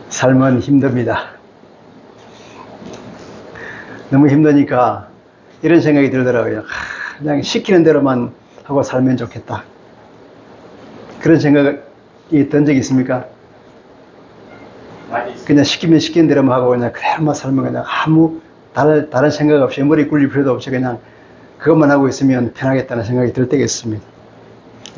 삶은 힘듭니다. 너무 힘드니까 이런 생각이 들더라고요. 그냥 시키는 대로만 하고 살면 좋겠다. 그런 생각이 든 적이 있습니까? 그냥 시키는 대로만 하고 그냥 그대로만 살면 그냥 아무 다른 생각 없이 머리 굴릴 필요도 없이 그냥 그것만 하고 있으면 편하겠다는 생각이 들 때가 있습니다.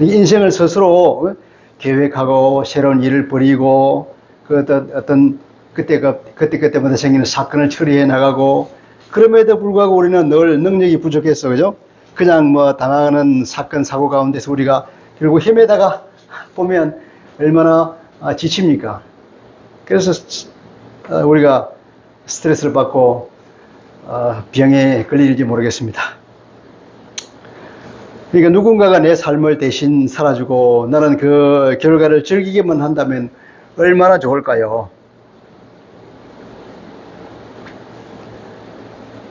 인생을 스스로 계획하고 새로운 일을 벌이고 그 어떤 그때마다 생기는 사건을 처리해 나가고 그럼에도 불구하고 우리는 늘 능력이 부족했어, 그죠? 그냥 뭐 당하는 사건 사고 가운데서 우리가 결국 헤매다가 보면 얼마나 지칩니까? 그래서 우리가 스트레스를 받고 병에 걸릴지 모르겠습니다. 그러니까 누군가가 내 삶을 대신 살아주고 나는 그 결과를 즐기기만 한다면 얼마나 좋을까요?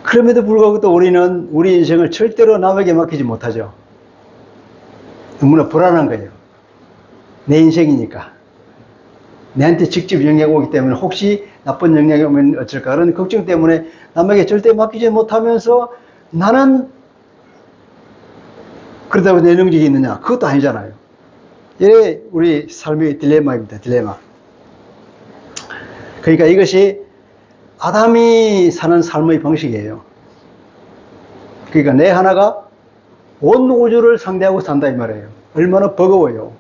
그럼에도 불구하고 또 우리는 우리 인생을 절대로 남에게 맡기지 못하죠. 너무나 불안한 거예요. 내 인생이니까. 내한테 직접 영향이 오기 때문에 혹시 나쁜 영향이 오면 어쩔까 그런 걱정 때문에 남에게 절대 맡기지 못하면서 나는 그러다고 내 능력이 있느냐? 그것도 아니잖아요. 이게 우리 삶의 딜레마입니다. 딜레마. 그러니까 이것이 아담이 사는 삶의 방식이에요. 그러니까 내 하나가 온 우주를 상대하고 산다 이 말이에요. 얼마나 버거워요.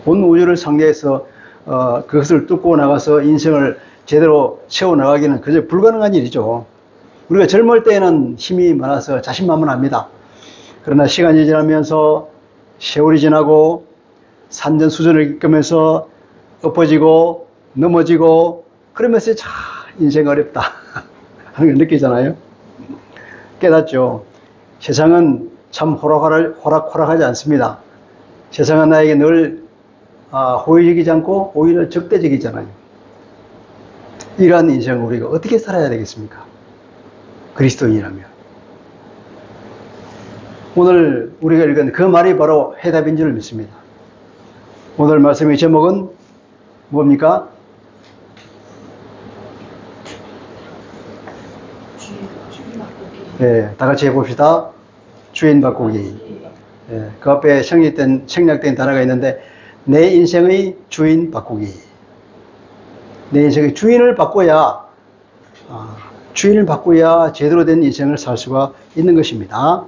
온 우주를 상대해서 그것을 뚫고 나가서 인생을 제대로 채워나가기는 그저 불가능한 일이죠. 우리가 젊을 때는 힘이 많아서 자신만만합니다. 그러나 시간이 지나면서 세월이 지나고 산전수전을 겪으면서 엎어지고 넘어지고 그러면서 참 인생 어렵다 하는 걸 느끼잖아요. 깨닫죠. 세상은 참 호락호락하지 않습니다. 세상은 나에게 늘 호의적이지 않고 오히려 적대적이잖아요. 이러한 인생을 우리가 어떻게 살아야 되겠습니까? 그리스도인이라면. 오늘 우리가 읽은 그 말이 바로 해답인 줄 믿습니다. 오늘 말씀의 제목은 뭡니까? 네, 다 같이 해봅시다. 주인 바꾸기. 네, 그 앞에 생략된 단어가 있는데 내 인생의 주인 바꾸기. 내 인생의 주인을 바꿔야 제대로 된 인생을 살 수가 있는 것입니다.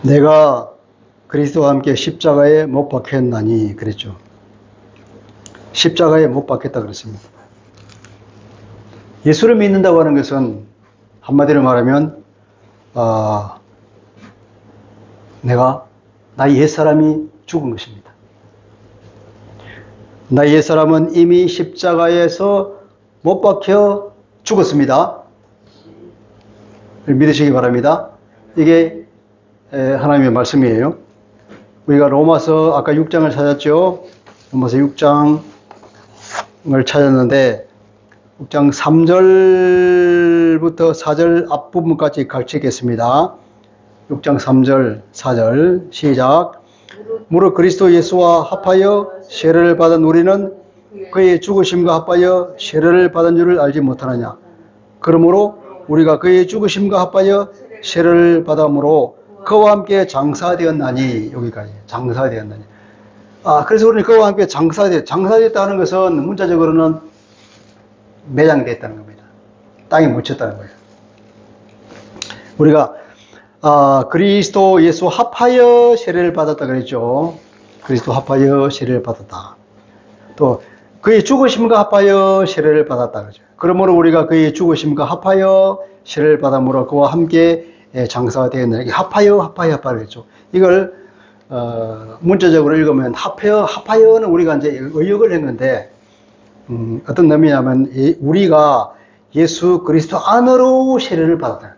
내가 그리스도와 함께 십자가에 못 박혔나니 그랬죠. 십자가에 못 박혔다 그랬습니다. 예수를 믿는다고 하는 것은 한마디로 말하면 나의 옛사람이 죽은 것입니다. 나의 옛사람은 이미 십자가에서 못 박혀 죽었습니다. 믿으시기 바랍니다. 이게 하나님의 말씀이에요. 우리가 로마서 아까 6장을 찾았죠. 로마서 6장을 찾았는데 6장 3절부터 4절 앞부분까지 같이 읽겠습니다. 6장 3절 4절 시작. 무릇 그리스도 예수와 합하여 세례를 받은 우리는 그의 죽으심과 합하여 세례를 받은 줄을 알지 못하느냐. 그러므로 우리가 그의 죽으심과 합하여 세례를 받음으로 그와 함께 장사되었나니. 여기까지 장사되었나니. 그래서 우리는 그와 함께 장사되었다는 것은 문자적으로는 매장됐다는 겁니다. 땅에 묻혔다는 거예요. 우리가 그리스도 예수 합하여 세례를 받았다 그랬죠. 그리스도 합하여 세례를 받았다. 또 그의 죽으심과 합하여 세례를 받았다 그러죠. 그러므로 우리가 그의 죽으심과 합하여 세례를 받음으로 그와 함께 장사가 되었느냐. 합하여 그랬죠. 이걸 문자적으로 읽으면 합하여는 우리가 이제 의역을 했는데 어떤 의미냐면 우리가 예수 그리스도 안으로 세례를 받았다.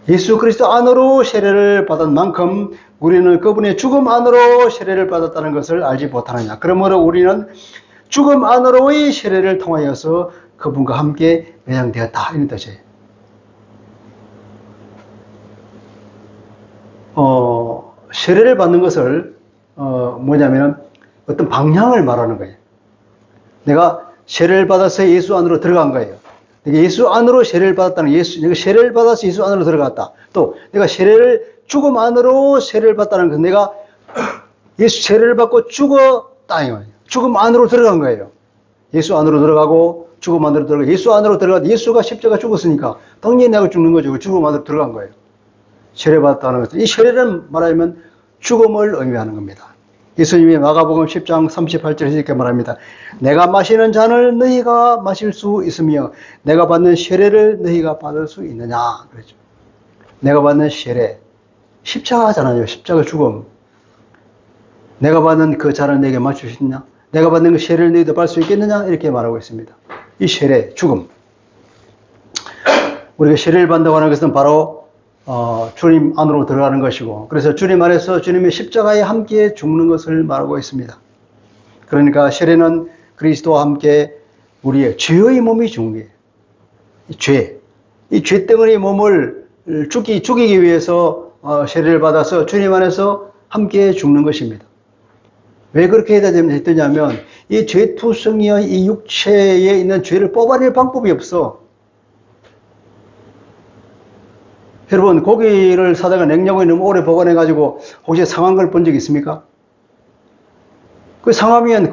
예수 그리스도 안으로 세례를 받은 만큼 우리는 그분의 죽음 안으로 세례를 받았다는 것을 알지 못하느냐. 그러므로 우리는 죽음 안으로의 세례를 통하여서 그분과 함께 매장되었다. 이런 뜻이에요. 세례를 받는 것을 뭐냐면은 어떤 방향을 말하는 거예요. 내가 세례를 받아서 예수 안으로 들어간 거예요. 내가 예수 안으로 세례를 받았다는 내가 세례를 받아서 예수 안으로 들어갔다. 또 내가 죽음 안으로 세례를 받았다는 것은 내가 예수 세례를 받고 죽었다 이거예요. 죽음 안으로 들어간 거예요. 예수 안으로 들어가고 죽음 안으로 들어가고 예수 안으로 들어가도 예수가 십자가 죽었으니까 당연히 내가 죽는 거죠. 죽음 안으로 들어간 거예요. 세례 받았다는 것은 이 세례는 말하면 죽음을 의미하는 겁니다. 예수님이 마가복음 10장 38절에서 이렇게 말합니다. 내가 마시는 잔을 너희가 마실 수 있으며 내가 받는 세례를 너희가 받을 수 있느냐 그랬죠. 내가 받는 세례 십자가잖아요. 십자가 죽음. 내가 받는 그 잔을 내게 마실 수 있느냐? 내가 받는 그 세례를 너희도 받을 수 있겠느냐? 이렇게 말하고 있습니다. 이 세례, 죽음. 우리가 세례를 받는다고 하는 것은 바로 주님 안으로 들어가는 것이고, 그래서 주님 안에서 주님의 십자가에 함께 죽는 것을 말하고 있습니다. 그러니까 세례는 그리스도와 함께 우리의 죄의 몸이 죽는 거예요. 이 죄 덩어리 몸을 죽이기 위해서 세례를 받아서 주님 안에서 함께 죽는 것입니다. 왜 그렇게 해야 되냐면 이 죄투성이의 이 육체에 있는 죄를 뽑아낼 방법이 없어. 여러분, 고기를 사다가 냉장고에 너무 오래 보관해가지고 혹시 상한 걸 본 적 있습니까? 그 상하면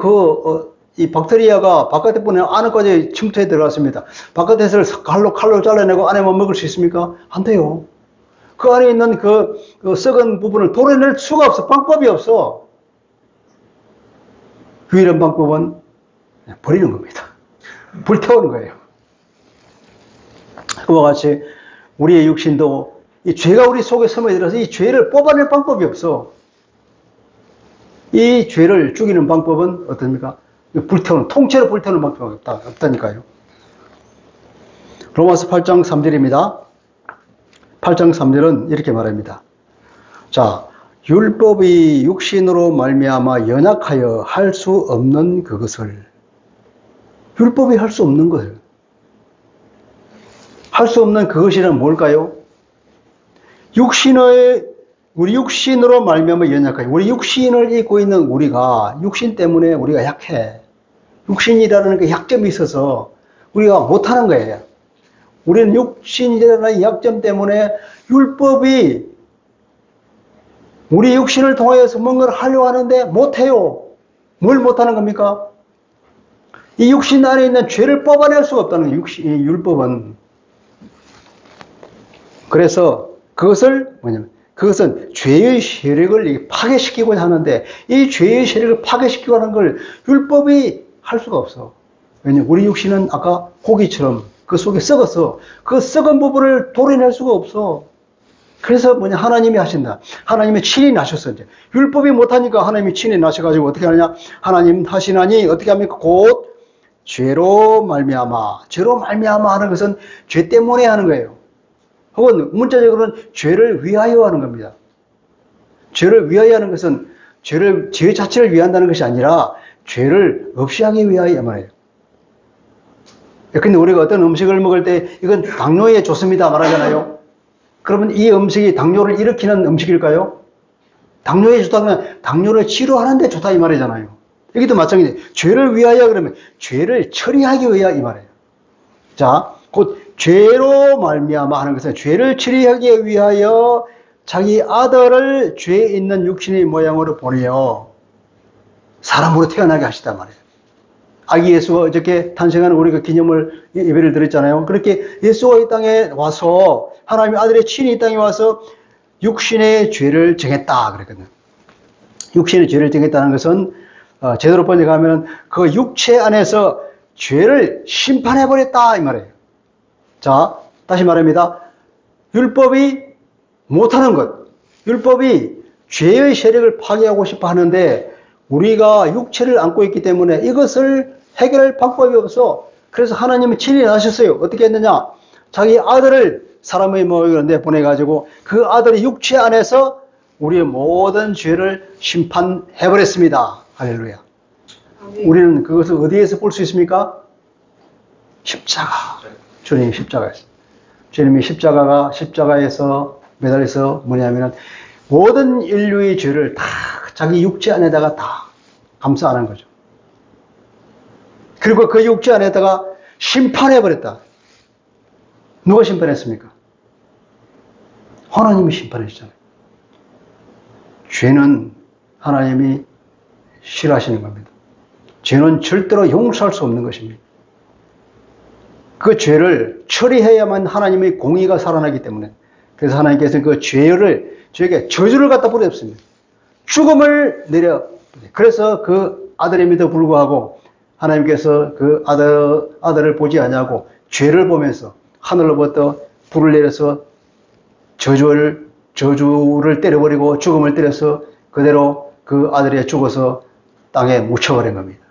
이 박테리아가 바깥에 보내 안에까지 침투해 들어갔습니다. 바깥에서 칼로 잘라내고 안에만 먹을 수 있습니까? 안 돼요. 그 안에 있는 그 썩은 부분을 도려낼 수가 없어. 방법이 없어. 유일한 방법은 버리는 겁니다. 불태우는 거예요. 그와 같이 우리의 육신도 이 죄가 우리 속에 스며들어서 이 죄를 뽑아낼 방법이 없어. 이 죄를 죽이는 방법은 어떻습니까? 통째로 불태우는 방법이 없다니까요. 로마서 8장 3절입니다. 8장 3절은 이렇게 말합니다. 자, 율법이 육신으로 말미암아 연약하여 할 수 없는 그것을. 율법이 할 수 없는 것을. 할 수 없는 그것이란 뭘까요? 우리 육신으로 말미암아 연약하여. 우리 육신을 입고 있는 우리가, 육신 때문에 우리가 약해. 육신이라는 그 약점이 있어서 우리가 못하는 거예요. 우리는 육신이라는 약점 때문에 율법이 우리 육신을 통하여서 뭔가를 하려고 하는데 못해요. 뭘 못하는 겁니까? 이 육신 안에 있는 죄를 뽑아낼 수가 없다는 거예요. 율법은. 그래서 그것은 죄의 세력을 파괴시키고자 하는데 이 죄의 세력을 파괴시키고 하는 걸 율법이 할 수가 없어. 왜냐하면 우리 육신은 아까 고기처럼 그 속에 썩어서 그 썩은 부분을 도려낼 수가 없어. 그래서 하나님이 하신다. 하나님이 친히 나셨어. 이제 율법이 못하니까 하나님이 친히 나셔가지고 어떻게 하느냐? 하나님 하시나니 어떻게 합니까? 곧 죄로 말미암아 하는 것은 죄 때문에 하는 거예요. 혹은 문자적으로는 죄를 위하여 하는 겁니다. 죄를 위하여 하는 것은 죄 자체를 위한다는 것이 아니라 죄를 없이 하기 위하여 말이에요. 근데 우리가 어떤 음식을 먹을 때 이건 당뇨에 좋습니다 말하잖아요. 그러면 이 음식이 당뇨를 일으키는 음식일까요? 당뇨에 좋다면 당뇨를 치료하는 데 좋다 이 말이잖아요. 여기도 마찬가지예요. 죄를 위하여 그러면 죄를 처리하기 위하여 이 말이에요. 자, 곧 죄로 말미암아 하는 것은 죄를 처리하기 위하여 자기 아들을 죄 있는 육신의 모양으로 보내어 사람으로 태어나게 하시단 말이에요. 아기 예수가 어저께 탄생하는 우리가 기념을 예배를 드렸잖아요. 그렇게 예수가 이 땅에 와서 하나님의 아들의 친히 이 땅에 와서 육신의 죄를 정했다 그랬거든요. 육신의 죄를 정했다는 것은 제대로 번역하면 그 육체 안에서 죄를 심판해버렸다 이 말이에요. 자, 다시 말합니다. 율법이 못하는 것, 율법이 죄의 세력을 파괴하고 싶어 하는데 우리가 육체를 안고 있기 때문에 이것을 해결할 방법이 없어. 그래서 하나님은 친히 나셨어요. 어떻게 했느냐? 자기 아들을 사람의 모형을 내보내가지고 그 아들의 육체 안에서 우리의 모든 죄를 심판해버렸습니다. 할렐루야. 우리는 그것을 어디에서 볼 수 있습니까? 십자가. 주님의 십자가에서. 주님의 십자가에서 매달려서 뭐냐면은 모든 인류의 죄를 다 자기 육체 안에다가 다 감싸 안은 거죠. 그리고 그 육체 안에다가 심판해버렸다. 누가 심판했습니까? 하나님이 심판했잖아요. 죄는 하나님이 싫어하시는 겁니다. 죄는 절대로 용서할 수 없는 것입니다. 그 죄를 처리해야만 하나님의 공의가 살아나기 때문에 그래서 하나님께서는 그 죄에게 저주를 갖다 뿌렸습니다. 죽음을 내려 그래서 그 아들임에도 불구하고 하나님께서 그 아들을 보지 않냐고 죄를 보면서 하늘로부터 불을 내려서 저주를 때려버리고 죽음을 때려서 그대로 그 아들이 죽어서 땅에 묻혀버린 겁니다.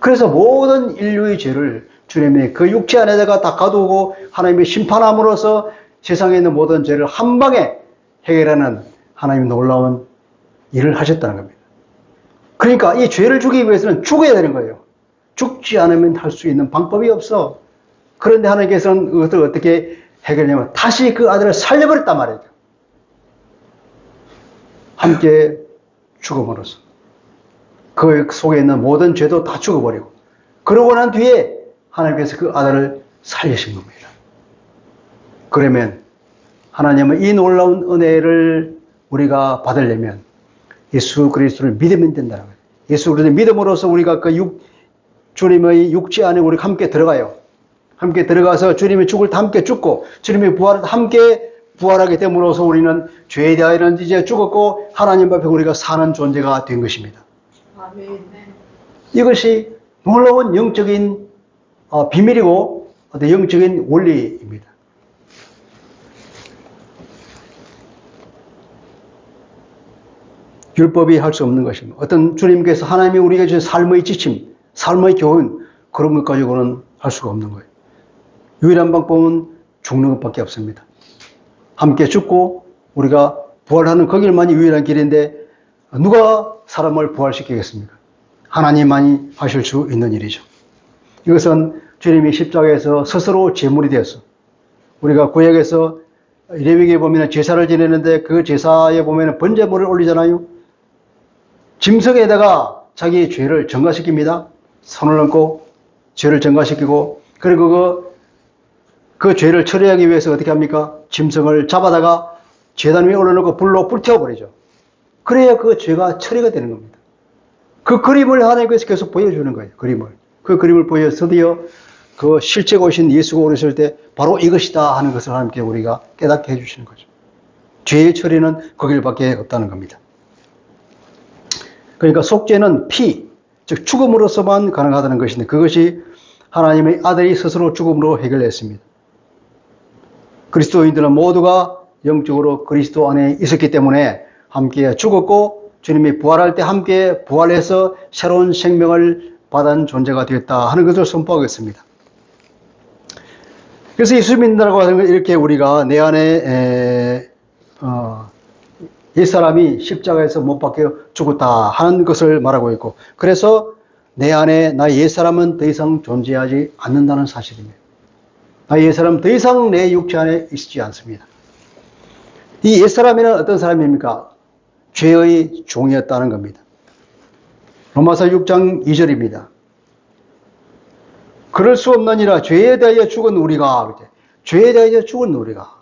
그래서 모든 인류의 죄를 주님이 그 육체 안에다가 다 가두고 하나님의 심판함으로써 세상에 있는 모든 죄를 한 방에 해결하는 하나님의 놀라운 일을 하셨다는 겁니다. 그러니까 이 죄를 죽이기 위해서는 죽어야 되는 거예요. 죽지 않으면 할 수 있는 방법이 없어. 그런데 하나님께서는 그것을 어떻게 해결하냐면 다시 그 아들을 살려버렸단 말이죠. 함께 죽음으로써. 그 속에 있는 모든 죄도 다 죽어버리고 그러고 난 뒤에 하나님께서 그 아들을 살리신 겁니다. 그러면 하나님은 이 놀라운 은혜를 우리가 받으려면 예수 그리스도를 믿으면 된다는 거예요. 예수 그리스도를 믿음으로써 우리가 그 주님의 육체 안에 우리가 함께 들어가요. 함께 들어가서 주님의 죽을 때 함께 죽고 주님의 부활을 함께 부활하게 됨으로써 우리는 죄에 대하여는 이제 죽었고 하나님 앞에 우리가 사는 존재가 된 것입니다. 아멘. 이것이 놀라운 영적인 비밀이고 어떤 영적인 원리입니다. 율법이 할 수 없는 것입니다. 어떤 주님께서 하나님이 우리에게 주신 삶의 지침, 삶의 교훈 그런 것 가지고는 할 수가 없는 거예요. 유일한 방법은 죽는 것밖에 없습니다. 함께 죽고 우리가 부활하는 그 길만이 유일한 길인데 누가 사람을 부활시키겠습니까? 하나님만이 하실 수 있는 일이죠. 이것은 주님이 십자가에서 스스로 제물이 되어서 우리가 구약에서 레위기에 보면 제사를 지내는데 그 제사에 보면 번제물을 올리잖아요. 짐승에다가 자기의 죄를 전가시킵니다. 손을 얹고 죄를 전가시키고 그리고 그 죄를 처리하기 위해서 어떻게 합니까? 짐승을 잡아다가 제단 위에 올려놓고 불로 불태워버리죠. 그래야 그 죄가 처리가 되는 겁니다. 그 그림을 하나님께서 계속 보여주는 거예요. 그 그림을 보여서 드디어 그 실제가 오신 예수가 오셨을 때 바로 이것이다 하는 것을 하나님께 우리가 깨닫게 해주시는 거죠. 죄의 처리는 그 길밖에 없다는 겁니다. 그러니까 속죄는 피, 즉 죽음으로서만 가능하다는 것인데 그것이 하나님의 아들이 스스로 죽음으로 해결했습니다. 그리스도인들은 모두가 영적으로 그리스도 안에 있었기 때문에 함께 죽었고 주님이 부활할 때 함께 부활해서 새로운 생명을 받은 존재가 되었다 하는 것을 선포하겠습니다. 그래서 예수 믿는다고 하는 건 이렇게 우리가 내 안에 옛사람이 십자가에서 못 박혀 죽었다 하는 것을 말하고 있고 그래서 내 안에 나의 옛사람은 더 이상 존재하지 않는다는 사실입니다. 나의 옛사람은 더 이상 내 육체 안에 있지 않습니다. 이 옛사람이는 어떤 사람입니까? 죄의 종이었다는 겁니다. 로마서 6장 2절입니다. 그럴 수 없느니라 죄에 대하여 죽은 우리가 죄에 대하여 죽은 우리가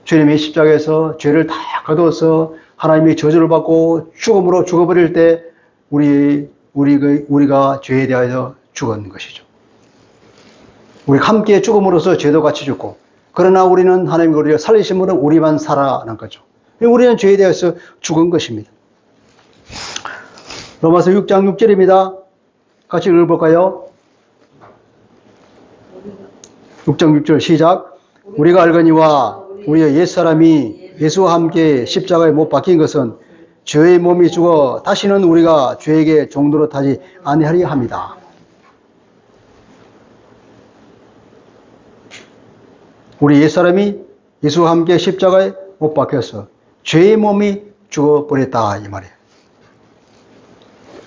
주님이 십자가에서 죄를 다 거두어서 하나님의 저주를 받고 죽음으로 죽어버릴 때 우리가 죄에 대하여 죽은 것이죠. 우리가 함께 죽음으로써 죄도 같이 죽고 그러나 우리는 하나님이 우리를 살리심으로 우리만 살아난 거죠. 우리는 죄에 대해서 죽은 것입니다. 로마서 6장 6절입니다. 같이 읽어볼까요? 6장 6절 시작. 우리가 알거니와 우리의 옛사람이 예수와 함께 십자가에 못 박힌 것은 죄의 몸이 죽어 다시는 우리가 죄에게 종노릇 하지 아니하려 합니다. 우리 옛사람이 예수와 함께 십자가에 못 박혀서 죄의 몸이 죽어버렸다 이 말이에요.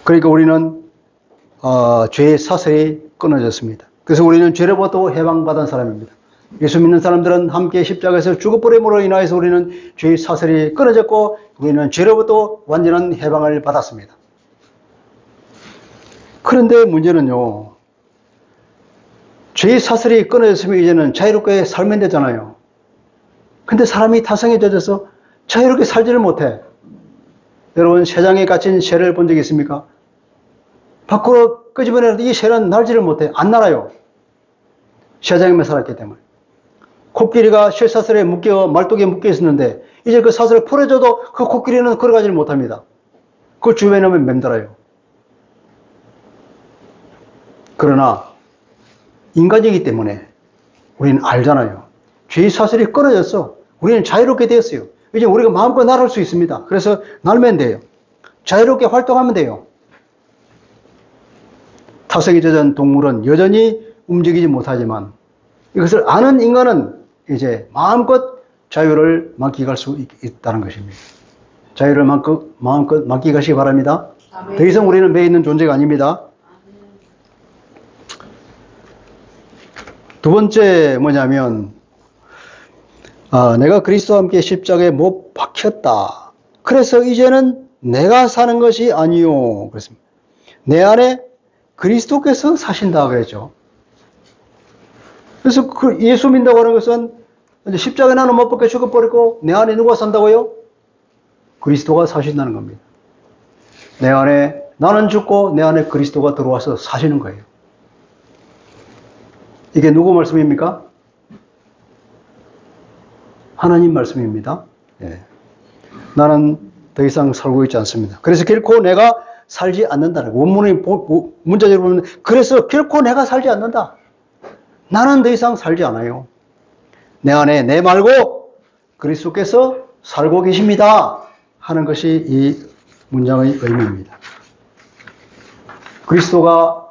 그러니까 우리는 죄의 사슬이 끊어졌습니다. 그래서 우리는 죄로부터 해방받은 사람입니다. 예수 믿는 사람들은 함께 십자가에서 죽어버림으로 인하여서 우리는 죄의 사슬이 끊어졌고 우리는 죄로부터 완전한 해방을 받았습니다. 그런데 문제는요, 죄의 사슬이 끊어졌으면 이제는 자유롭게 살면 되잖아요. 근데 사람이 타성에 젖어서 자유롭게 살지를 못해. 여러분, 새장에 갇힌 새를 본 적 있습니까? 밖으로 끄집어내도 이 새는 날지를 못해. 안 날아요. 새장에만 살았기 때문에. 코끼리가 쇠사슬에 말뚝에 묶여 있었는데 이제 그 사슬을 풀어줘도 그 코끼리는 걸어가지를 못합니다. 그걸 주변에 놓으면 맴돌아요. 그러나 인간이기 때문에 우리는 알잖아요. 죄의 사슬이 끊어졌어. 우리는 자유롭게 되었어요. 이제 우리가 마음껏 날을 수 있습니다. 그래서 날면 돼요. 자유롭게 활동하면 돼요. 타성에 젖은 동물은 여전히 움직이지 못하지만 이것을 아는 인간은 이제 마음껏 자유를 만끽할 수 있다는 것입니다. 자유를 마음껏 만끽하시기 바랍니다. 더 이상 우리는 매 있는 존재가 아닙니다. 두 번째 뭐냐면 내가 그리스도와 함께 십자가에 못 박혔다. 그래서 이제는 내가 사는 것이 아니요. 그렇습니다. 내 안에 그리스도께서 사신다 그랬죠. 그래서 예수 믿는다고 하는 것은 십자가에 나는 못 박혀 죽어버리고 내 안에 누가 산다고요? 그리스도가 사신다는 겁니다. 내 안에 나는 죽고 내 안에 그리스도가 들어와서 사시는 거예요. 이게 누구 말씀입니까? 하나님 말씀입니다. 네. 나는 더 이상 살고 있지 않습니다. 그래서 결코 내가 살지 않는다는 원문의 문자적으로 보면 그래서 결코 내가 살지 않는다. 나는 더 이상 살지 않아요. 내 안에 내 말고 그리스도께서 살고 계십니다 하는 것이 이 문장의 의미입니다. 그리스도가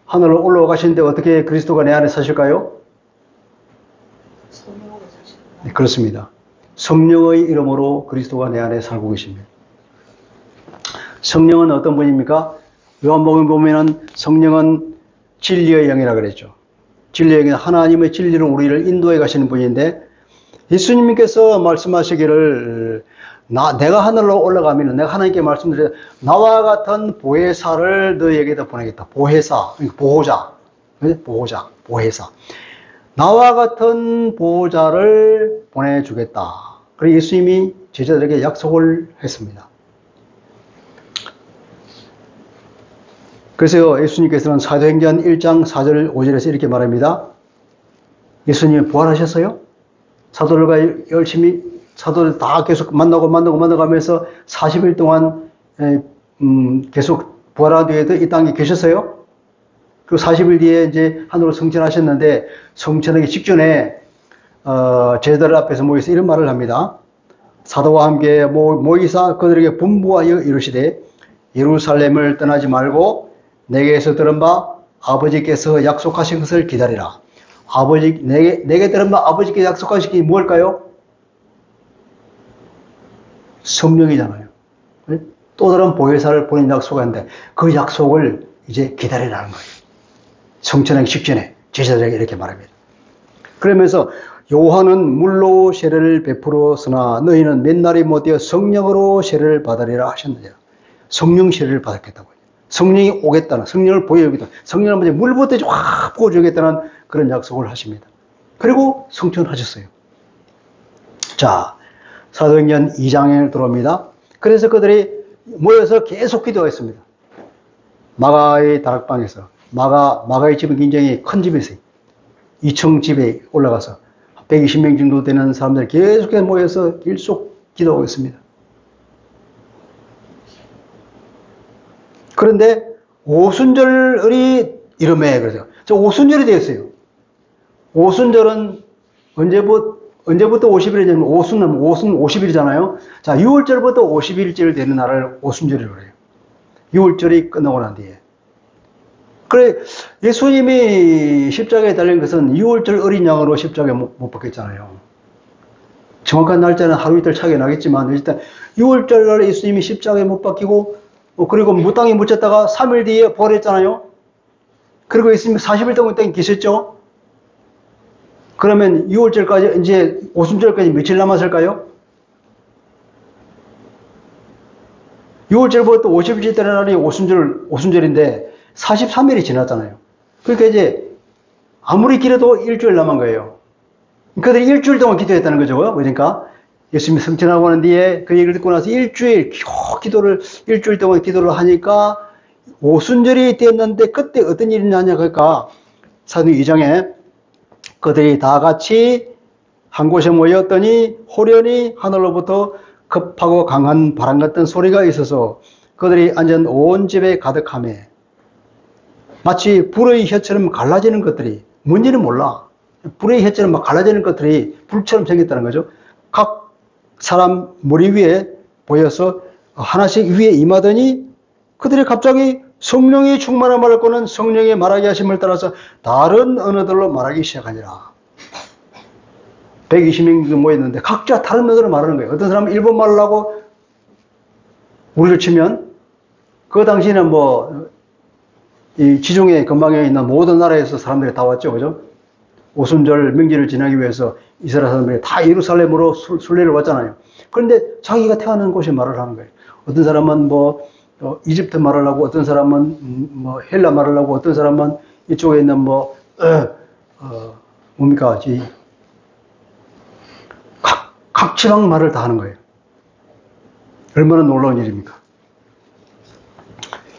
하늘로 올라가시는데 어떻게 그리스도가 내 안에 사실까요? 네, 그렇습니다. 성령의 이름으로 그리스도가 내 안에 살고 계십니다. 성령은 어떤 분입니까? 요한복음에 보면은 성령은 진리의 영이라고 그랬죠. 진리의 영은 하나님의 진리로 우리를 인도해 가시는 분인데 예수님께서 말씀하시기를 내가 하늘로 올라가면 내가 하나님께 말씀드려 나와 같은 보혜사를 너희에게다 보내겠다. 보혜사, 보호자, 보혜사. 나와 같은 보호자를 보내주겠다. 그래서 예수님이 제자들에게 약속을 했습니다. 그래서 예수님께서는 사도행전 1장 4절 5절에서 이렇게 말합니다. 예수님이 부활하셨어요? 사도들과 열심히 사도들 다 계속 만나고 가면서 40일 동안 계속 부활한 뒤에도 이 땅에 계셨어요? 그 40일 뒤에 이제 하늘로 승천하셨는데 승천하기 직전에 제자들 앞에서 모여서 이런 말을 합니다. 사도와 함께 모이사 그들에게 분부하여 이르시되 예루살렘을 떠나지 말고 내게서 들은 바 아버지께서 약속하신 것을 기다리라. 내게 들은 바 아버지께서 약속하신 게 뭘까요? 성령이잖아요. 또 다른 보혜사를 보낸 약속하는데 그 약속을 이제 기다리라는 거예요. 성천하기 직전에 제자들에게 이렇게 말합니다. 그러면서 요한은 물로 세례를 베풀었으나 너희는 몇 날이 못되어 성령으로 세례를 받으리라 하셨느니라. 성령 세례를 받았겠다고요. 성령이 오겠다는, 성령을 보여주겠다. 성령을 먼저 물부터 확 부어주겠다는 그런 약속을 하십니다. 그리고 성천하셨어요. 자, 사도행전 2장에 들어옵니다. 그래서 그들이 모여서 계속 기도했습니다. 마가의 다락방에서. 마가의 집은 굉장히 큰 집이었어요. 2층 집에 올라가서 120명 정도 되는 사람들이 계속해서 모여서 일속 기도하고 있습니다. 그런데 오순절이 이름에 그러죠. 저 오순절이 되었어요. 오순절은 언제부터 50일이냐면 오순 50일이잖아요. 자, 6월절부터 50일절 되는 날을 오순절이라고 해요. 6월절이 끝나고 난 뒤에. 그래, 예수님이 십자가에 달린 것은 6월절 어린 양으로 십자가에 못 박혔잖아요. 정확한 날짜는 하루 이틀 차이가 나겠지만, 일단 6월절 날 예수님이 십자가에 못 박히고, 그리고 무당에 묻혔다가 3일 뒤에 부활했잖아요. 그리고 예수님이 40일 동안 땅에 계셨죠. 그러면 6월절까지, 이제 오순절까지 며칠 남았을까요? 6월절부터 50일째 되는 날이 오순절인데 43일이 지났잖아요. 그러니까 이제 아무리 길어도 일주일 남은 거예요. 그들이 일주일 동안 기도했다는 거죠. 그러니까 예수님이 승천하고 난 뒤에 그 얘기를 듣고 나서 일주일 동안 기도를 하니까 오순절이 되었는데 그때 어떤 일이 나냐 그러니까 사도행 2장에 그들이 다 같이 한 곳에 모였더니 호련히 하늘로부터 급하고 강한 바람 같은 소리가 있어서 그들이 앉은 온 집에 가득하매 마치 불의 혀처럼 갈라지는 것들이 뭔지는 몰라. 불의 혀처럼 막 갈라지는 것들이 불처럼 생겼다는 거죠. 각 사람 머리 위에 보여서 하나씩 위에 임하더니 그들이 갑자기 성령이 충만한 말을 꺼는 성령의 말하게 하심을 따라서 다른 언어들로 말하기 시작하니라. 120명이 모였는데 각자 다른 언어로 말하는 거예요. 어떤 사람은 일본말을 하고 우리를 치면 그 당시에는 이 지중해 근방에 있는 모든 나라에서 사람들이 다 왔죠. 그죠? 오순절 명절을 지나기 위해서 이스라엘 사람들이 다 예루살렘으로 순례를 왔잖아요. 그런데 자기가 태어난 곳에 말을 하는 거예요. 어떤 사람은 이집트 말을 하고, 어떤 사람은 헬라 말을 하고, 어떤 사람은 이쪽에 있는 각 지방 말을 다 하는 거예요. 얼마나 놀라운 일입니까?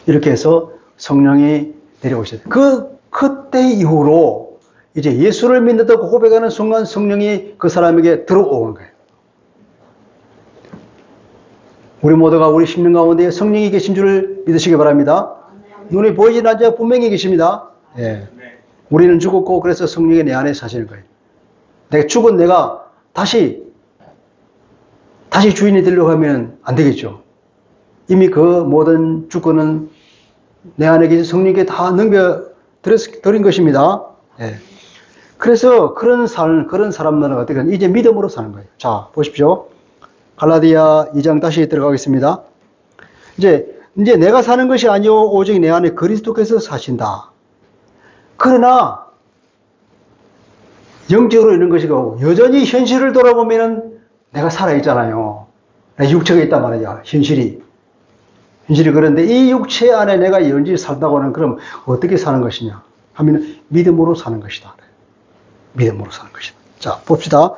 이렇게 해서 성령이 내려오셨어요. 그때 이후로 이제 예수를 믿는다고 고백하는 순간 성령이 그 사람에게 들어오는 거예요. 우리 모두가 우리 심령 가운데 성령이 계신 줄을 믿으시기 바랍니다. 눈이 보이진 않지만 분명히 계십니다. 예. 우리는 죽었고 그래서 성령이 내 안에 사시는 거예요. 내가 죽은 내가 다시 주인이 되려고 하면 안 되겠죠. 이미 그 모든 주권은 내 안에 계신 성령께 다 넘겨드린 것입니다. 예. 그래서 그런 사람들은 어떻게 하냐. 이제 믿음으로 사는 거예요. 자, 보십시오. 갈라디아 2장 다시 들어가겠습니다. 이제 내가 사는 것이 아니오 오직 내 안에 그리스도께서 사신다. 그러나 영적으로 있는 것이고 여전히 현실을 돌아보면은 내가 살아있잖아요. 내 육체가 있단 말이야. 현실이 그런데 이 육체 안에 내가 영원히 살다고는 그럼 어떻게 사는 것이냐 하면 믿음으로 사는 것이다. 믿음으로 사는 것이다. 자, 봅시다.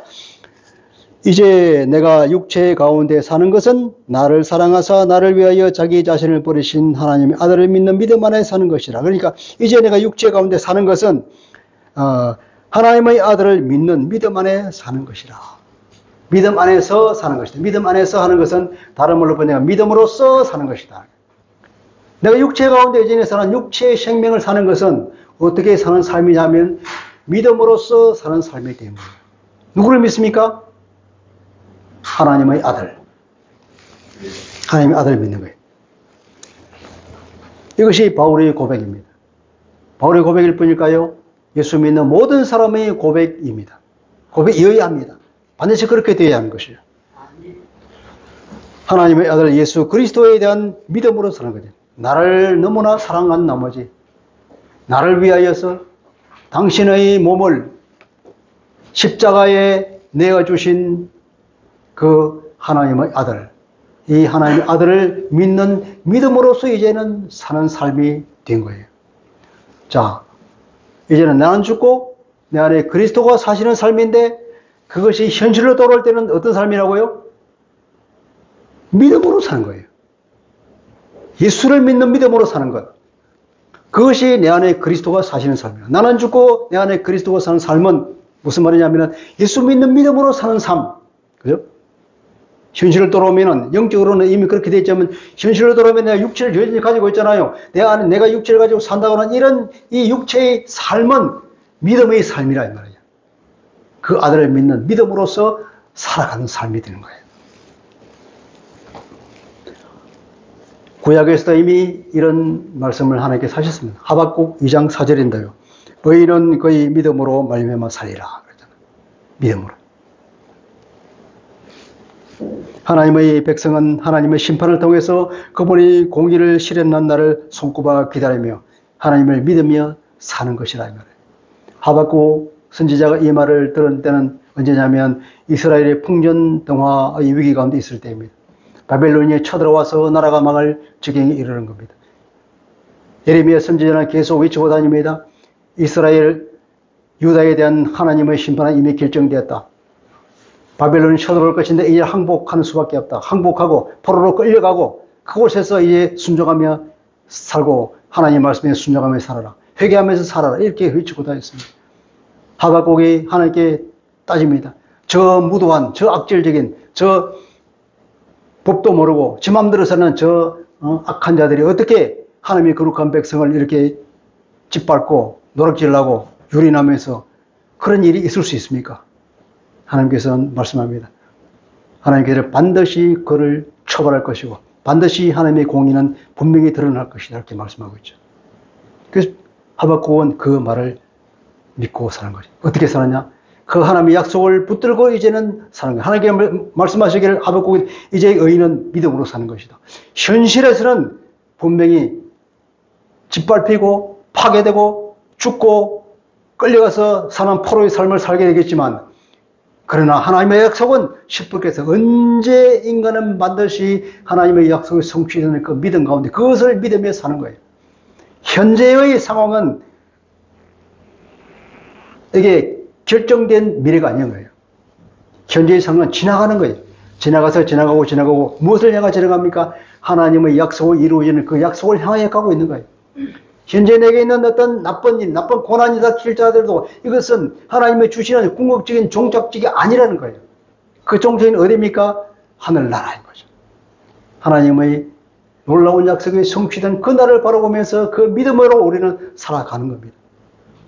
이제 내가 육체 가운데 사는 것은 나를 사랑하사 나를 위하여 자기 자신을 버리신 하나님의 아들을 믿는 믿음 안에 사는 것이라. 그러니까 이제 내가 육체 가운데 사는 것은 하나님의 아들을 믿는 믿음 안에 사는 것이라. 믿음 안에서 사는 것이다. 믿음 안에서 하는 것은 다른 말로 번역하면 믿음으로써 사는 것이다. 내가 육체 가운데 여전히 사는 육체의 생명을 사는 것은 어떻게 사는 삶이냐면 믿음으로써 사는 삶이기 때문에. 누구를 믿습니까? 하나님의 아들. 하나님의 아들을 믿는 거예요. 이것이 바울의 고백입니다. 바울의 고백일 뿐일까요? 예수 믿는 모든 사람의 고백입니다. 고백이어야 합니다. 반드시 그렇게 되어야 하는 것이에요. 하나님의 아들 예수 그리스도에 대한 믿음으로 사는 거죠. 나를 너무나 사랑한 나머지 나를 위하여서 당신의 몸을 십자가에 내어주신 그 하나님의 아들, 이 하나님의 아들을 믿는 믿음으로써 이제는 사는 삶이 된 거예요. 자, 이제는 나는 죽고 내 안에 그리스도가 사시는 삶인데 그것이 현실로 돌아올 때는 어떤 삶이라고요? 믿음으로 사는 거예요. 예수를 믿는 믿음으로 사는 것. 그것이 내 안에 그리스도가 사시는 삶이에요. 나는 죽고 내 안에 그리스도가 사는 삶은 무슨 말이냐면 예수 믿는 믿음으로 사는 삶. 그죠? 현실을 돌아오면은 영적으로는 이미 그렇게 되어 있지만 현실로 돌아오면 내가 육체를 여전히 가지고 있잖아요. 내 안에 내가 육체를 가지고 산다고 하는 이런 이 육체의 삶은 믿음의 삶이라 이 말이에요. 그 아들을 믿는 믿음으로써 살아가는 삶이 되는 거예요. 구약에서도 이미 이런 말씀을 하나님께서 하셨습니다. 하박국 2장 4절인데요. 의인은 그의 믿음으로 말미암아 살리라. 그러잖아요. 믿음으로. 하나님의 백성은 하나님의 심판을 통해서 그분이 공의를 실현한 날을 손꼽아 기다리며 하나님을 믿으며 사는 것이라 이 말이에요. 하박국 선지자가 이 말을 들은 때는 언제냐면 이스라엘의 풍전등화의 위기 가운데 있을 때입니다. 바벨론이 쳐들어와서 나라가 망할 지경에 이르는 겁니다. 예레미야 선지자는 계속 외치고 다닙니다. 이스라엘, 유다에 대한 하나님의 심판은 이미 결정되었다. 바벨론이 쳐들어올 것인데 이제 항복하는 수밖에 없다. 항복하고 포로로 끌려가고 그곳에서 이제 순종하며 살고 하나님 말씀에 순종하며 살아라. 회개하면서 살아라. 이렇게 외치고 다녔습니다. 하박국이 하나님께 따집니다. 저 무도한, 저 악질적인, 저 법도 모르고 지 맘대로 사는 저 악한 자들이 어떻게 하나님의 거룩한 백성을 이렇게 짓밟고 노력질하고 유린하면서 그런 일이 있을 수 있습니까? 하나님께서는 말씀합니다. 하나님께서 반드시 그를 처벌할 것이고 반드시 하나님의 공의는 분명히 드러날 것이다 이렇게 말씀하고 있죠. 그래서 하박국은 그 말을 믿고 사는 거죠. 어떻게 사느냐? 그 하나님의 약속을 붙들고 이제는 사는 거예요. 하나님께서 말씀하시기를 하박국은 이제 의인은 믿음으로 사는 것이다. 현실에서는 분명히 짓밟히고 파괴되고 죽고 끌려가서 사는 포로의 삶을 살게 되겠지만 그러나 하나님의 약속은 십부께서 언제 인간은 반드시 하나님의 약속을 성취되는 그 믿음 가운데 그것을 믿으며 사는 거예요. 현재의 상황은 이게 결정된 미래가 아닌 거예요. 현재의 상황은 지나가는 거예요. 지나가서 지나가고 무엇을 향해 지나갑니까? 하나님의 약속을 이루어지는 그 약속을 향해 가고 있는 거예요. 현재 내게 있는 어떤 나쁜 일, 나쁜 고난이다 킬자들도 이것은 하나님의 주시는 궁극적인 종착지가 아니라는 거예요. 그 종착지는 어디입니까? 하늘나라인 거죠. 하나님의 놀라운 약속이 성취된 그 날을 바라보면서 그 믿음으로 우리는 살아가는 겁니다.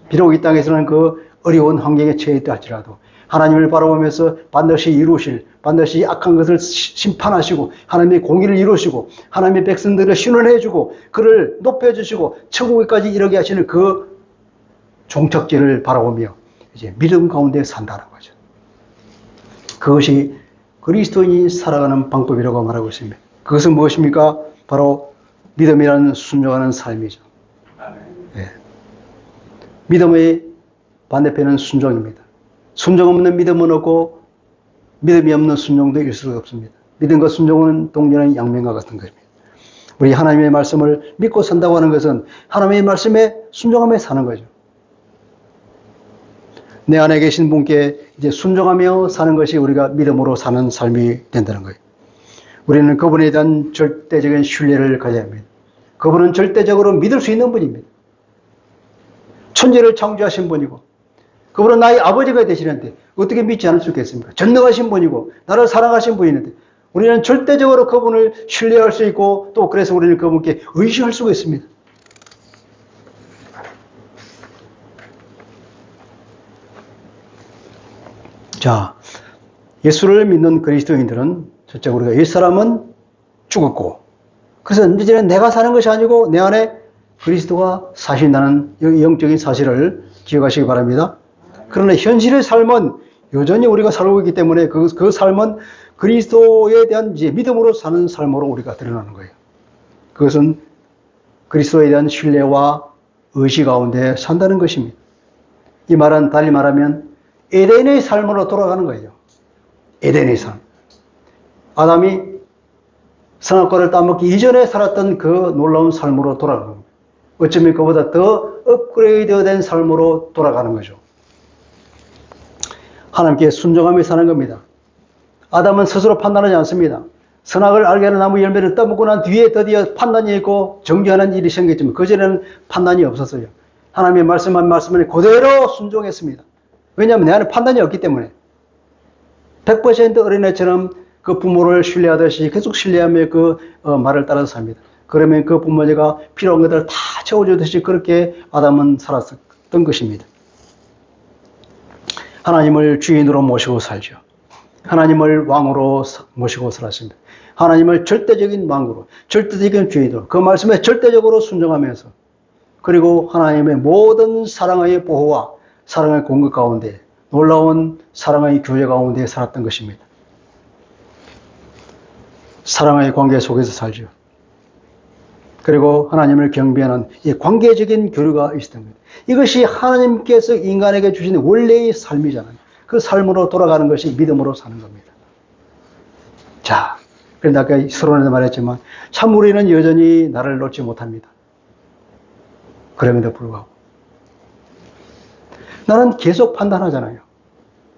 비록 이 땅에서는 그 어려운 환경에 처했다 할지라도 하나님을 바라보면서 반드시 이루실, 반드시 악한 것을 심판하시고 하나님의 공의를 이루시고 하나님의 백성들을 신원해주고 그를 높여주시고 천국에까지 이르게 하시는 그 종착지를 바라보며 이제 믿음 가운데 산다는 거죠. 그것이 그리스도인이 살아가는 방법이라고 말하고 있습니다. 그것은 무엇입니까? 바로 믿음이라는 순종하는 삶이죠. 네. 믿음의 반대편은 순종입니다. 순종 없는 믿음은 없고 믿음이 없는 순종도 있을 수 없습니다. 믿음과 순종은 동전의 양면과 같은 것입니다. 우리 하나님의 말씀을 믿고 산다고 하는 것은 하나님의 말씀에 순종하며 사는 거죠. 내 안에 계신 분께 이제 순종하며 사는 것이 우리가 믿음으로 사는 삶이 된다는 거예요. 우리는 그분에 대한 절대적인 신뢰를 가져야 합니다. 그분은 절대적으로 믿을 수 있는 분입니다. 천지를 창조하신 분이고 그분은 나의 아버지가 되시는데 어떻게 믿지 않을 수 있겠습니까? 전능하신 분이고 나를 사랑하신 분이는데 우리는 절대적으로 그분을 신뢰할 수 있고 또 그래서 우리는 그분께 의지할 수가 있습니다. 자, 예수를 믿는 그리스도인들은 첫째 우리가 옛사람은 죽었고 그래서 이제는 내가 사는 것이 아니고 내 안에 그리스도가 사신다는 영적인 사실을 기억하시기 바랍니다. 그러나 현실의 삶은 여전히 우리가 살고 있기 때문에 그 삶은 그리스도에 대한 이제 믿음으로 사는 삶으로 우리가 드러나는 거예요. 그것은 그리스도에 대한 신뢰와 의지 가운데 산다는 것입니다. 이 말은 달리 말하면 에덴의 삶으로 돌아가는 거예요. 에덴의 삶. 아담이 선악과를 따먹기 이전에 살았던 그 놀라운 삶으로 돌아가는 겁니다. 어쩌면 그보다 더 업그레이드된 삶으로 돌아가는 거죠. 하나님께 순종하며 사는 겁니다. 아담은 스스로 판단하지 않습니다. 선악을 알게 하는 나무 열매를 따먹고 난 뒤에 드디어 판단이 있고 정죄하는 일이 생겼지만 그전에는 판단이 없었어요. 하나님의 말씀한 말씀을 그대로 순종했습니다. 왜냐하면 내 안에 판단이 없기 때문에 100% 어린애처럼 그 부모를 신뢰하듯이 계속 신뢰하며 그 말을 따라서 삽니다. 그러면 그 부모가 필요한 것들을 다 채워주듯이 그렇게 아담은 살았던 것입니다. 하나님을 주인으로 모시고 살죠. 하나님을 왕으로 모시고 살았습니다. 하나님을 절대적인 망구로, 절대적인 주의로, 그 말씀에 절대적으로 순종하면서, 그리고 하나님의 모든 사랑의 보호와 사랑의 공급 가운데, 놀라운 사랑의 교제 가운데 살았던 것입니다. 사랑의 관계 속에서 살죠. 그리고 하나님을 경배하는 이 관계적인 교류가 있었던 거예요. 이것이 하나님께서 인간에게 주신 원래의 삶이잖아요. 그 삶으로 돌아가는 것이 믿음으로 사는 겁니다. 자, 그런데 아까 서론에도 말했지만 참 우리는 여전히 나를 놓지 못합니다. 그럼에도 불구하고 나는 계속 판단하잖아요.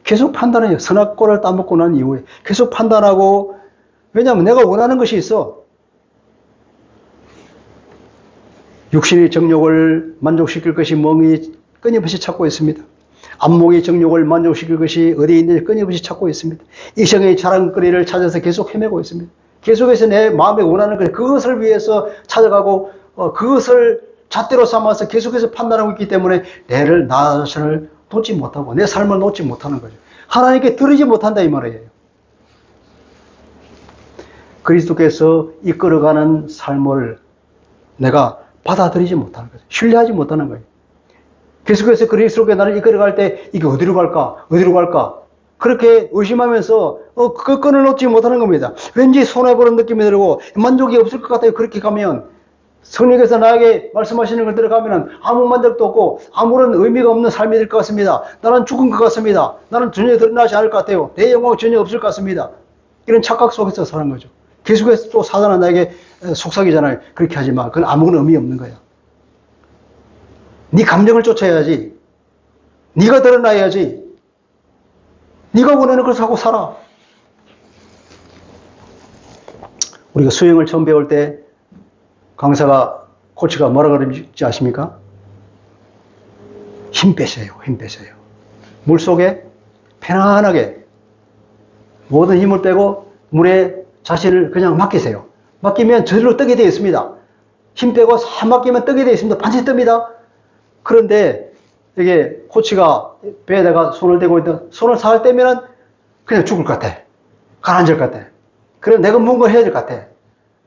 계속 판단해요. 선악과를 따먹고 난 이후에 계속 판단하고, 왜냐하면 내가 원하는 것이 있어. 육신의 정욕을 만족시킬 것이 멍이 끊임없이 찾고 있습니다. 안목의 정욕을 만족시킬 것이 어디에 있는지 끊임없이 찾고 있습니다. 이성의 자랑거리를 찾아서 계속 헤매고 있습니다. 계속해서 내 마음에 원하는 것, 그것을 위해서 찾아가고 그것을 잣대로 삼아서 계속해서 판단하고 있기 때문에 나 자신을 놓지 못하고 내 삶을 놓지 못하는 거죠. 하나님께 드리지 못한다 이 말이에요. 그리스도께서 이끌어가는 삶을 내가 받아들이지 못하는 거죠. 신뢰하지 못하는 거예요. 계속해서 그리스도께 나를 이끌어갈 때 이게 어디로 갈까? 어디로 갈까? 그렇게 의심하면서 그 끈을 놓지 못하는 겁니다. 왠지 손해보는 느낌이 들고 만족이 없을 것 같아요. 그렇게 가면 성령께서 나에게 말씀하시는 걸 들어가면 아무 만족도 없고 아무런 의미가 없는 삶이 될 것 같습니다. 나는 죽은 것 같습니다. 나는 전혀 드러나지 않을 것 같아요. 내 영광 전혀 없을 것 같습니다. 이런 착각 속에서 사는 거죠. 계속해서 또 사단은 나에게 속삭이잖아요. 그렇게 하지 마. 그건 아무런 의미 없는 거야. 네 감정을 쫓아야지. 네가 드러나야지. 네가 원하는 것을 하고 살아. 우리가 수영을 처음 배울 때 강사가, 코치가 뭐라 그러는지 아십니까? 힘 빼세요. 힘 빼세요. 물속에 편안하게 모든 힘을 빼고 물에 자신을 그냥 맡기세요. 맡기면 저절로 뜨게 되어 있습니다. 힘 빼고 싹 맡기면 뜨게 되어 있습니다. 반드시 뜹니다. 그런데 이게 코치가 배에다가 손을 대고 있다. 손을 살 떼면 그냥 죽을 것 같아. 가라앉을 것 같아. 그래 내가 뭔가 해야 될 것 같아.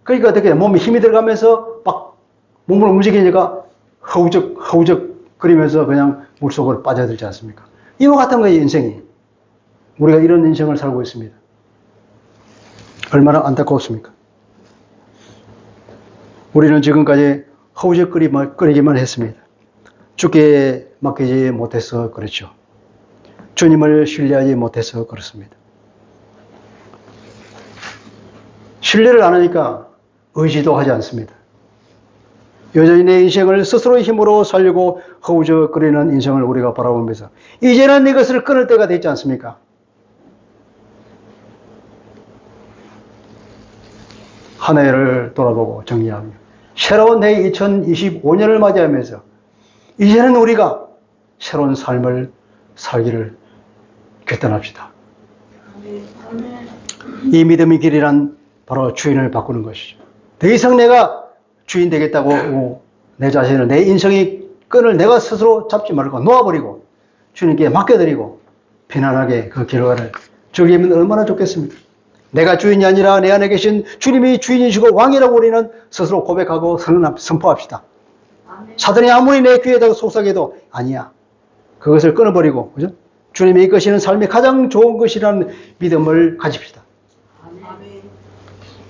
그러니까 어떻게 몸에 힘이 들어가면서 막 몸을 움직이니까 허우적 거리면서 그냥 물속으로 빠져들지 않습니까? 이와 같은 거예요, 인생이. 우리가 이런 인생을 살고 있습니다. 얼마나 안타깝습니까? 우리는 지금까지 허우적거리기만 했습니다. 주께 맡기지 못해서 그렇죠. 주님을 신뢰하지 못해서 그렇습니다. 신뢰를 안 하니까 의지도 하지 않습니다. 여전히 내 인생을 스스로의 힘으로 살려고 허우적거리는 인생을 우리가 바라보면서 이제는 이것을 끊을 때가 됐지 않습니까? 한 해를 돌아보고 정리하며 새로운 해 2025년을 맞이하면서 이제는 우리가 새로운 삶을 살기를 결단합시다. 이 믿음의 길이란 바로 주인을 바꾸는 것이죠. 더 이상 내가 주인 되겠다고 내 자신을, 내 인생의 끈을 내가 스스로 잡지 말고 놓아버리고 주님께 맡겨드리고 편안하게 그 결과를 즐기면 얼마나 좋겠습니까? 내가 주인이 아니라 내 안에 계신 주님이 주인이시고 왕이라고 우리는 스스로 고백하고 선포합시다. 사단이 아무리 내 귀에다가 속삭여도 아니야. 그것을 끊어버리고, 그죠? 주님이 이끄시는 삶이 가장 좋은 것이라는 믿음을 가집시다.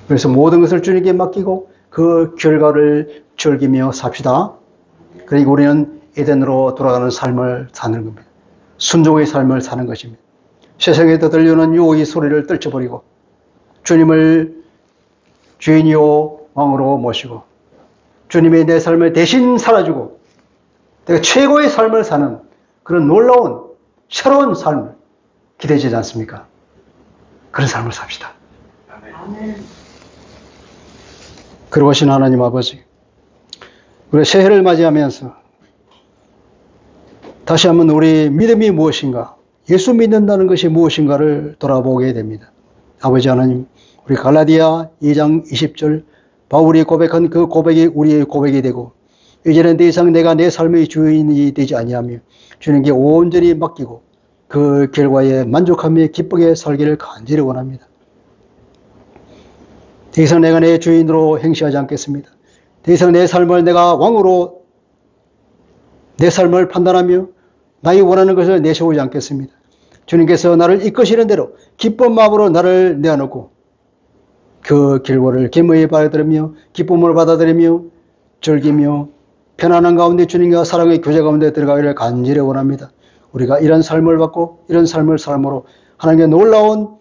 그래서 모든 것을 주님께 맡기고 그 결과를 즐기며 삽시다. 그리고 우리는 에덴으로 돌아가는 삶을 사는 겁니다. 순종의 삶을 사는 것입니다. 세상에서 들려오는 유혹의 소리를 떨쳐버리고 주님을 주인이요 왕으로 모시고 주님이 내 삶을 대신 살아주고 내가 최고의 삶을 사는 그런 놀라운 새로운 삶을 기대되지 않습니까? 그런 삶을 삽시다. 아멘. 그러신 하나님 아버지, 우리 새해를 맞이하면서 다시 한번 우리 믿음이 무엇인가, 예수 믿는다는 것이 무엇인가를 돌아보게 됩니다. 아버지 하나님, 우리 갈라디아 2장 20절 바울이 고백한 그 고백이 우리의 고백이 되고 이제는 더 이상 내가 내 삶의 주인이 되지 아니하며 주님께 온전히 맡기고 그 결과에 만족하며 기쁘게 살기를 간절히 원합니다. 더 이상 내가 내 주인으로 행시하지 않겠습니다. 더 이상 내 삶을 내가 왕으로 내 삶을 판단하며 나의 원하는 것을 내세우지 않겠습니다. 주님께서 나를 이끄시는 대로 기쁜 마음으로 나를 내어놓고 그 길고를 겸허히 받아들이며 기쁨을 받아들이며 즐기며 편안한 가운데 주님과 사랑의 교제 가운데 들어가기를 간절히 원합니다. 우리가 이런 삶을 받고 이런 삶을 삶으로 하나님의 놀라운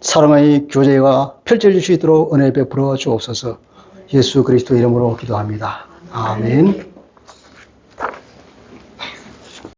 사랑의 교제가 펼쳐질 수 있도록 은혜 베풀어 주옵소서. 예수 그리스도 이름으로 기도합니다. 아멘.